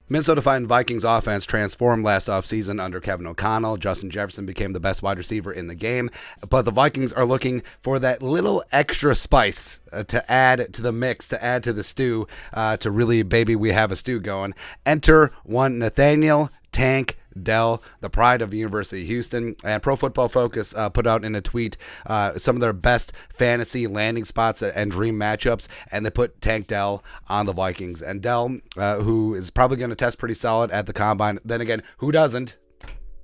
Minnesota Vikings offense transformed last offseason under Kevin O'Connell. Justin Jefferson became the best wide receiver in the game, but the Vikings are looking for that little extra spice to add to the mix, to add to the stew, to really, baby, we have a stew going. Enter one Nathaniel Tank Dell, the pride of the University of Houston. And Pro Football Focus put out in a tweet some of their best fantasy landing spots and dream matchups, and they put Tank Dell on the Vikings. And Dell, who is probably going to test pretty solid at the combine, then again, who doesn't?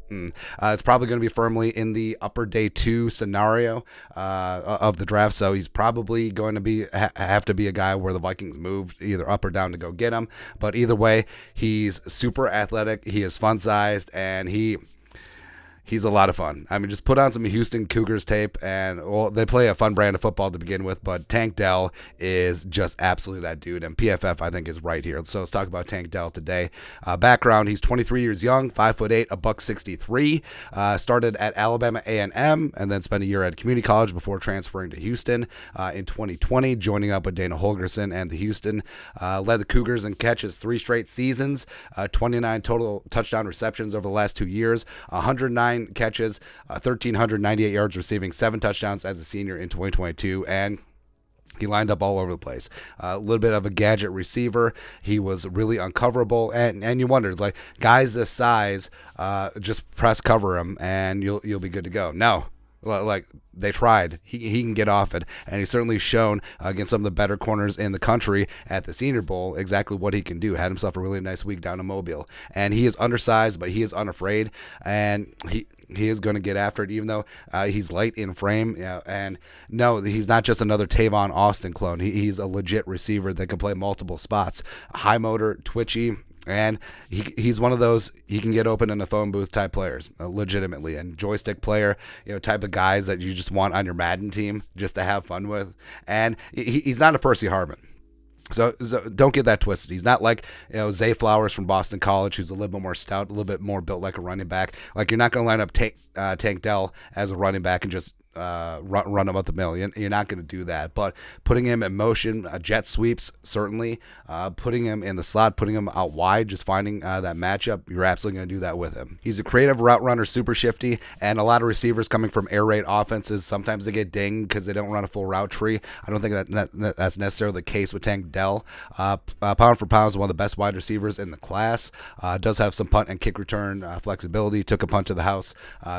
It's probably going to be firmly in the upper day 2 scenario of the draft, so he's probably going to be have to be a guy where the Vikings moved either up or down to go get him. But either way, he's super athletic, he is fun sized, and he's a lot of fun. I mean, just put on some Houston Cougars tape, and well, they play a fun brand of football to begin with, but Tank Dell is just absolutely that dude, and PFF, I think, is right here. So let's talk about Tank Dell today. Background, he's 23 years young, 5'8", $163, started at Alabama A&M, and then spent a year at community college before transferring to Houston in 2020, joining up with Dana Holgorsen and the Houston. Led the Cougars in catches 3 straight seasons, 29 total touchdown receptions over the last 2 years, 109 catches, 1,398 yards receiving, 7 touchdowns as a senior in 2022, and he lined up all over the place. A little bit of a gadget receiver. He was really uncoverable, and you wondered, like, guys this size, just press cover him, and you'll be good to go. No. Like, they tried. He can get off it, and he's certainly shown against some of the better corners in the country at the Senior Bowl exactly what he can do. Had himself a really nice week down in Mobile, and he is undersized, but he is unafraid, and he is going to get after it, even though he's light in frame. Yeah, and no, he's not just another Tavon Austin clone. He's a legit receiver that can play multiple spots. High motor, twitchy. And he's one of those, he can get open in a phone booth type players, legitimately, and joystick player, type of guys that you just want on your Madden team just to have fun with. And he's not a Percy Harvin. So don't get that twisted. He's not like Zay Flowers from Boston College, who's a little bit more stout, a little bit more built like a running back. Like, you're not going to line up Tank Dell as a running back and just run him up the middle. You're not going to do that. But putting him in motion, jet sweeps, certainly. Putting him in the slot, putting him out wide, just finding that matchup, you're absolutely going to do that with him. He's a creative route runner, super shifty, and a lot of receivers coming from air raid offenses, sometimes they get dinged because they don't run a full route tree. I don't think that's necessarily the case with Tank Dell. Pound for pound is one of the best wide receivers in the class. Does have some punt and kick return flexibility. Took a punt to the house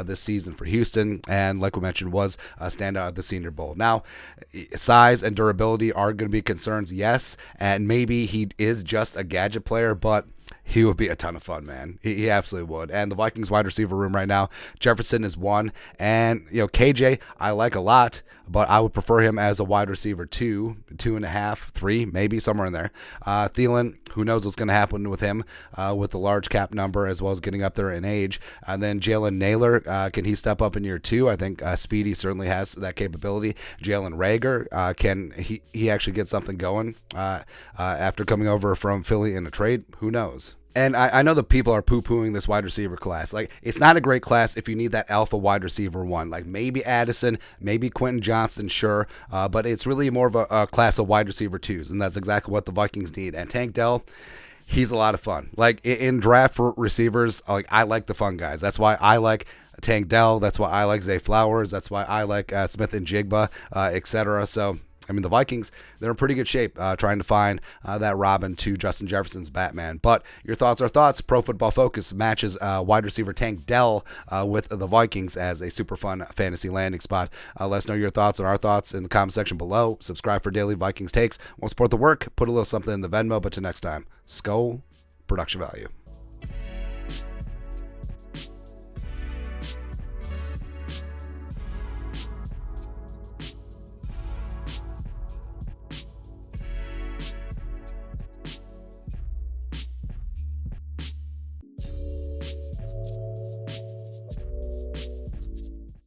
this season for Houston, and like we mentioned, was a standout at the Senior Bowl. Now, size and durability are going to be concerns, yes, and maybe he is just a gadget player, but he would be a ton of fun, man. He absolutely would. And the Vikings wide receiver room right now, Jefferson is 1, and KJ I like a lot, but I would prefer him as a wide receiver 2, 2.5, 3, maybe somewhere in there. Thielen, who knows what's going to happen with him with the large cap number as well as getting up there in age. And then Jalen Naylor, can he step up in year 2? I think Speedy certainly has that capability. Jalen Reagor, can he actually get something going after coming over from Philly in a trade? Who knows? And I know that people are poo-pooing this wide receiver class. Like, it's not a great class if you need that alpha wide receiver 1. Like, maybe Addison, maybe Quentin Johnston, sure. But it's really more of a class of wide receiver 2s, and that's exactly what the Vikings need. And Tank Dell, he's a lot of fun. Like, in draft for receivers, like, I like the fun guys. That's why I like Tank Dell. That's why I like Zay Flowers. That's why I like Smith and Jigba, etc. So, I mean, the Vikings, they're in pretty good shape trying to find that Robin to Justin Jefferson's Batman. But your thoughts are thoughts. Pro Football Focus matches wide receiver Tank Dell with the Vikings as a super fun fantasy landing spot. Let us know your thoughts and our thoughts in the comment section below. Subscribe for daily Vikings takes. Want to support the work? Put a little something in the Venmo. But till next time, Skull Production Value.